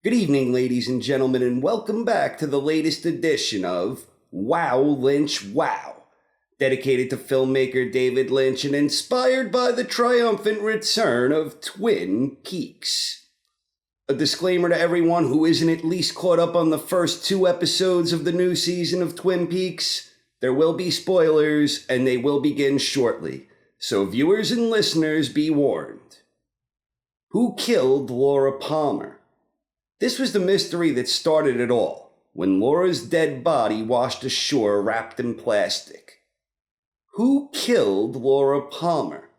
Good evening, ladies and gentlemen, and welcome back to the latest edition of Wow Lynch Wow, dedicated to filmmaker David Lynch and inspired by the triumphant return of Twin Peaks. A disclaimer to everyone who isn't at least caught up on the first 2 episodes of the new season of Twin Peaks: there will be spoilers, and they will begin shortly, so viewers and listeners be warned. Who killed Laura Palmer? This was the mystery that started it all, when Laura's dead body washed ashore wrapped in plastic. Who killed Laura Palmer?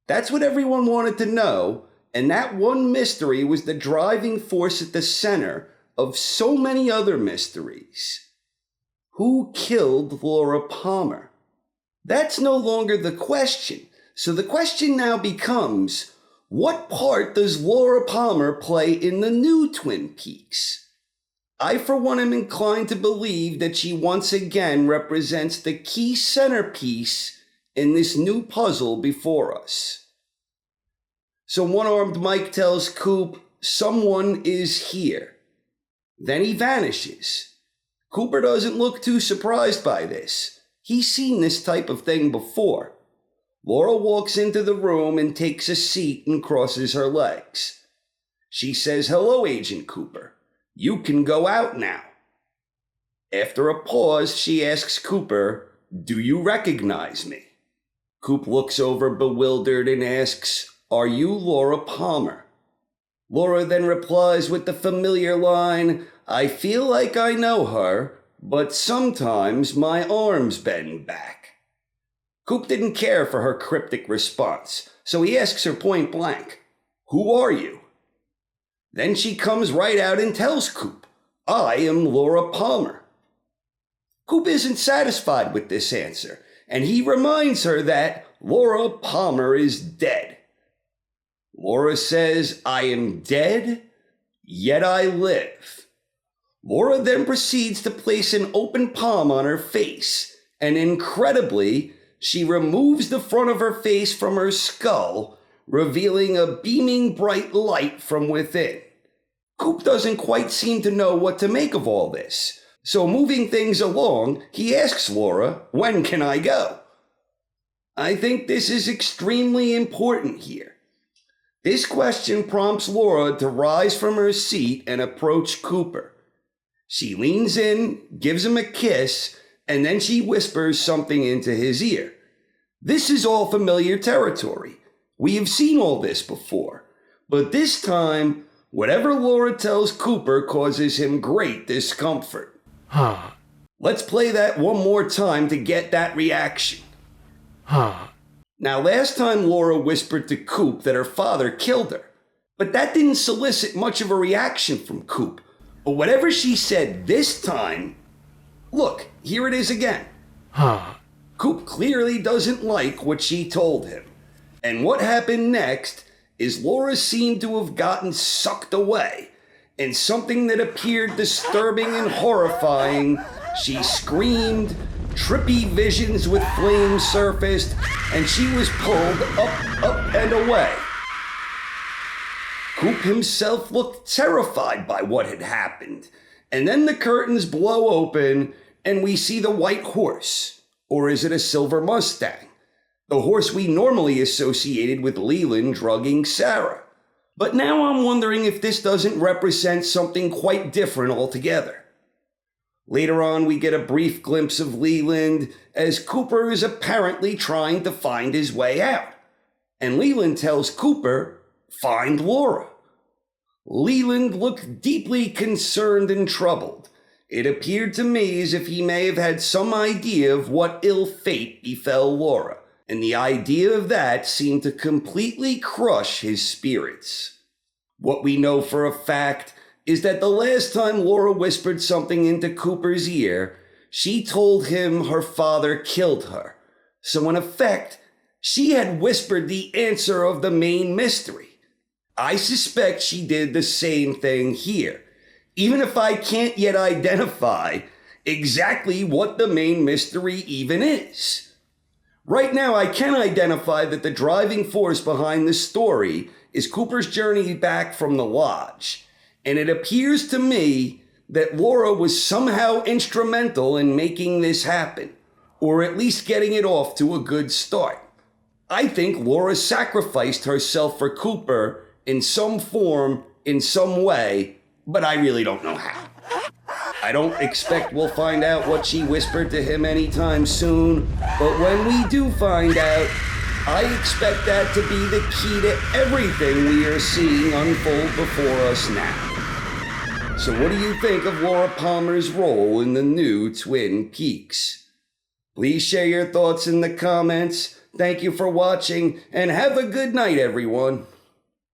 That's what everyone wanted to know, and that one mystery was the driving force at the center of so many other mysteries. Who killed Laura Palmer? That's no longer the question, so the question now becomes, what part does Laura Palmer play in the new Twin Peaks? I, for one, am inclined to believe that she once again represents the key centerpiece in this new puzzle before us. So one-armed Mike tells Coop, "Someone is here." Then he vanishes. Cooper doesn't look too surprised by this. He's seen this type of thing before. Laura walks into the room and takes a seat and crosses her legs. She says, "Hello, Agent Cooper. You can go out now." After a pause, she asks Cooper, "Do you recognize me?" Coop looks over bewildered and asks, "Are you Laura Palmer?" Laura then replies with the familiar line, "I feel like I know her, but sometimes my arms bend back." Coop didn't care for her cryptic response, so he asks her point blank, "Who are you?" Then she comes right out and tells Coop, "I am Laura Palmer." Coop isn't satisfied with this answer, and he reminds her that Laura Palmer is dead. Laura says, "I am dead, yet I live." Laura then proceeds to place an open palm on her face, and incredibly, she removes the front of her face from her skull, revealing a beaming bright light from within. Coop doesn't quite seem to know what to make of all this, so moving things along, he asks Laura, "When can I go?" I think this is extremely important here. This question prompts Laura to rise from her seat and approach Cooper. She leans in, gives him a kiss, and then she whispers something into his ear. This is all familiar territory. We have seen all this before. But this time, whatever Laura tells Cooper causes him great discomfort. Let's play that one more time to get that reaction. Now, last time Laura whispered to Coop that her father killed her, but that didn't solicit much of a reaction from Coop. But whatever she said this time, look, here it is again. Coop clearly doesn't like what she told him. And what happened next is Laura seemed to have gotten sucked away. In something that appeared disturbing and horrifying, she screamed, trippy visions with flames surfaced, and she was pulled up, and away. Coop himself looked terrified by what had happened. And then the curtains blow open, and we see the white horse. Or is it a silver Mustang? The horse we normally associated with Leland drugging Sarah. But now I'm wondering if this doesn't represent something quite different altogether. Later on, we get a brief glimpse of Leland as Cooper is apparently trying to find his way out. And Leland tells Cooper, "Find Laura." Leland looked deeply concerned and troubled. It appeared to me as if he may have had some idea of what ill fate befell Laura, and the idea of that seemed to completely crush his spirits. What we know for a fact is that the last time Laura whispered something into Cooper's ear, she told him her father killed her. So in effect, she had whispered the answer of the main mystery. I suspect she did the same thing here, even if I can't yet identify exactly what the main mystery even is. Right now, I can identify that the driving force behind this story is Cooper's journey back from the lodge. And it appears to me that Laura was somehow instrumental in making this happen, or at least getting it off to a good start. I think Laura sacrificed herself for Cooper in some form, in some way, but I really don't know how. I don't expect we'll find out what she whispered to him anytime soon, but when we do find out, I expect that to be the key to everything we are seeing unfold before us now. So what do you think of Laura Palmer's role in the new Twin Peaks? Please share your thoughts in the comments. Thank you for watching, and have a good night, everyone.